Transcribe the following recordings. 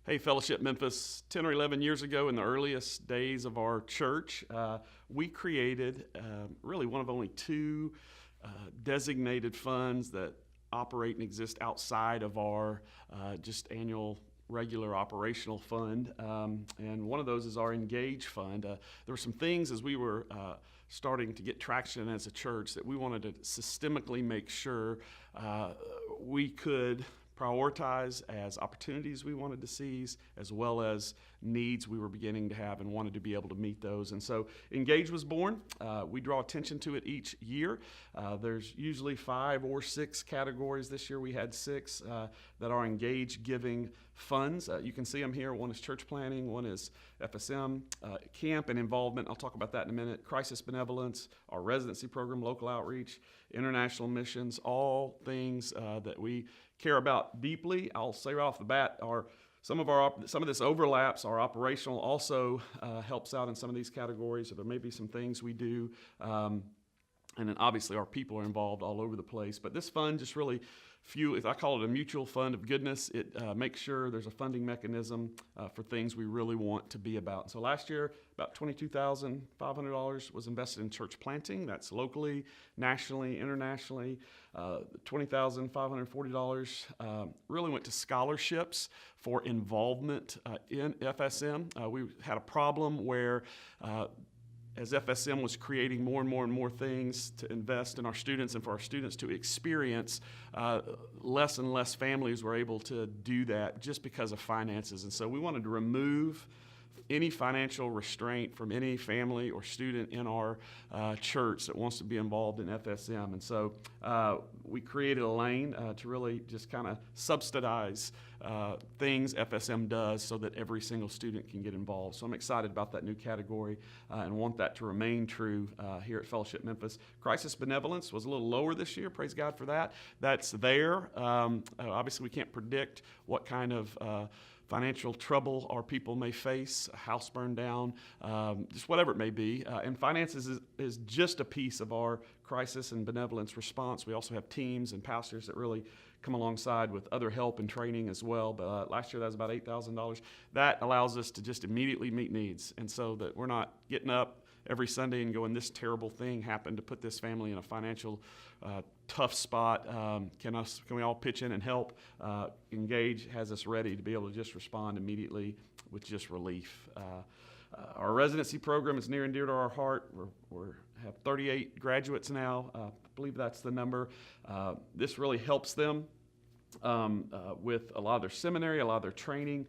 Hey, Fellowship Memphis, 10 or 11 years ago in the earliest days of our church, we created really one of only two designated funds that operate and exist outside of our just annual regular operational fund. And one of those is our Engage Fund. There were some things as we were starting to get traction as a church that we wanted to systemically make sure we could prioritize as opportunities we wanted to seize, as well as needs we were beginning to have and wanted to be able to meet those. And so Engage was born. We draw attention to it each year. There's usually 5 or 6 categories. This year we had 6 that are Engage giving funds. You can see them here. One is church planning, one is FSM, camp and involvement. I'll talk about that in a minute. Crisis benevolence, our residency program, local outreach, international missions, all things that we care about deeply. I'll say right off the bat, some of this overlaps. Our operational also helps out in some of these categories. So there may be some things we do, and then obviously our people are involved all over the place. But this fund just really I call it a mutual fund of goodness. It makes sure there's a funding mechanism for things we really want to be about. So last year, about $22,500 was invested in church planting. That's locally, nationally, internationally. $20,540 really went to scholarships for involvement in FSM. We had a problem where as FSM was creating more and more things to invest in our students and for our students to experience, less and less families were able to do that just because of finances. And so we wanted to remove any financial restraint from any family or student in our church that wants to be involved in FSM. And so we created a lane to really just kind of subsidize things FSM does so that every single student can get involved. So I'm excited about that new category and want that to remain true here at Fellowship Memphis. Crisis benevolence was a little lower this year. Praise God for that. That's there. Obviously, we can't predict what kind of financial trouble our people may face, a house burned down, just whatever it may be. And finances is just a piece of our crisis and benevolence response. We also have teams and pastors that really come alongside with other help and training as well. But last year that was about $8,000. That allows us to just immediately meet needs, and so that we're not getting up every Sunday and going, this terrible thing happened to put this family in a financial tough spot. Can we all pitch in and help? Engage has us ready to be able to just respond immediately with just relief. Our residency program is near and dear to our heart. We have 38 graduates now. I believe that's the number. This really helps them with a lot of their seminary, a lot of their training.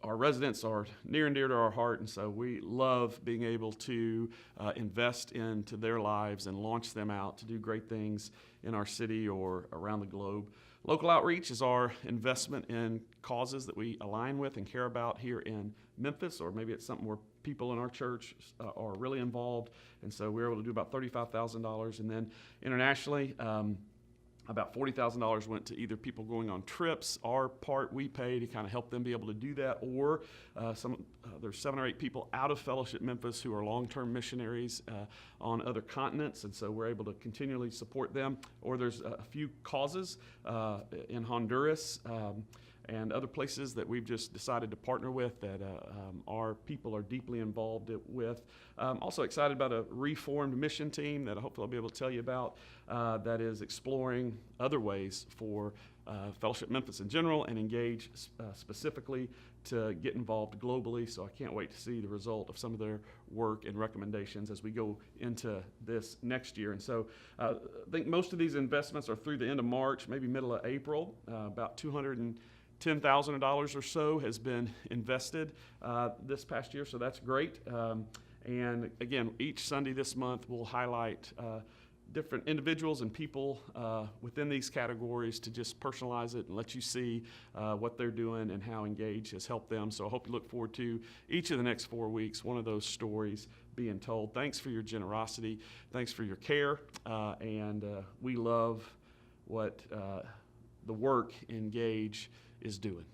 Our residents are near and dear to our heart, and so we love being able to invest into their lives and launch them out to do great things in our city or around the globe. Local outreach is our investment in causes that we align with and care about here in Memphis, or maybe it's something where people in our church are really involved, and so we're able to do about $35,000. And then internationally, about $40,000 went to either people going on trips, our part we pay to kind of help them be able to do that, or there's 7 or 8 people out of Fellowship Memphis who are long-term missionaries on other continents, and so we're able to continually support them. Or there's a few causes in Honduras and other places that we've just decided to partner with that our people are deeply involved with. Also excited about a reformed mission team that hopefully I'll be able to tell you about that is exploring other ways for Fellowship Memphis in general and Engage specifically to get involved globally. So I can't wait to see the result of some of their work and recommendations as we go into this next year. And so I think most of these investments are through the end of March, maybe middle of April. About $210,000 or so has been invested this past year, so that's great. And again, each Sunday this month we'll highlight different individuals and people within these categories to just personalize it and let you see what they're doing and how Engage has helped them. So I hope you look forward to each of the next 4 weeks, one of those stories being told. Thanks for your generosity. Thanks for your care. And we love what the work Engage is doing.